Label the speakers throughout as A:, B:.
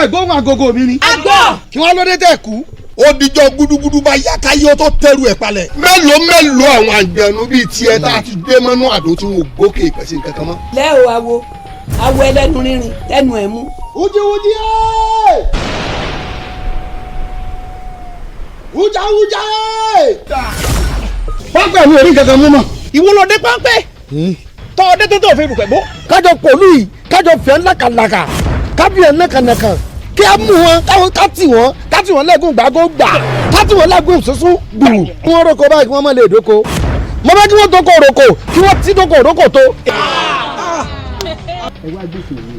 A: gbóhùn agogo mi ni.
B: àgbọ̀.
A: kí wọ́n lóde tẹ̀ kú.
C: ó dijọ́ gudugudu bá yá káyé ó tó tẹ́rù ẹ̀ palẹ̀. mélòó àwọn àjẹnú bíi tiẹ̀ tá a ti dé mọ́nú àdó tí wọn ò gbókè ìpèsè nǹkan kan mọ́.
B: lẹ́ o awo ẹlẹ́nu rínrin tẹnu ẹ̀ mú.
A: wújíwújí wújáwújá pápẹ́ mi ò rí kankan mú mọ́.
D: ìwọ lọ dé pápẹ́ tọ́ ọdẹ tó tó fẹ́ ibùpẹ̀ bó.
E: kájọ pọ̀lú yìí kájọ fẹ́ ńlákàlàkà kábíyàn nákànàkàn kí á mú wọn káwọn ká tì wọn lẹ́gùn gbàgbó gbà ká tì wọn lẹ́gùn sísún gbùrù. kí wọ́n roko báyìí kí wọ́n má lè dóko mo fẹ́ kí wọ́n tó kó roko kí wọ́n ti dóko roko tó.
D: ẹ wá gbé fèmí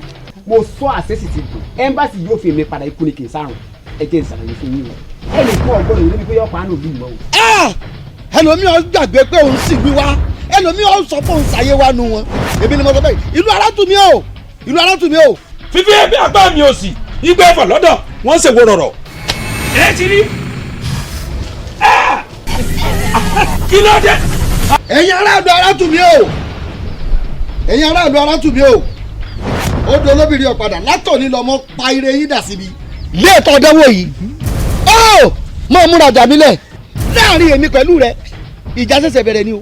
D: mo sọ àṣẹ́sì ti dùn ẹ́mbáàsì yóò fi mi padà ikú ni kì í sárùn ẹ jẹ́ ìsàlàyé fún yín o ẹ lè fún ọgbọ́n ìwé pé yọ̀pá àánú ìlú mọ́ o.
A: ẹlòmíràn gbàgbé pé òun sì gbé wá ẹlòmíràn sọ pé òun ṣàyé wá nu wọn èmi ni mo sọ bẹ́ẹ̀ ìlú alátùmí o.
F: fífi ẹbí àgbà mi ò sí igbó ẹ̀fọ́ lọ́dọ̀ wọ́n ṣe wo rọ̀rọ̀. ẹ ti rí kí ló dé.
A: ẹ̀yin aráàlú alátùmí o ó do olóbìnrin ọ̀padà látòní lọ́mọ pa ire yín dà síbi.
E: ilé ètò ọdẹwò yìí ó mọ múra jà mílẹ̀
A: láàrin èmi pẹ̀lú rẹ ìjà ṣẹ̀ṣẹ̀ bẹ̀rẹ̀ ni o.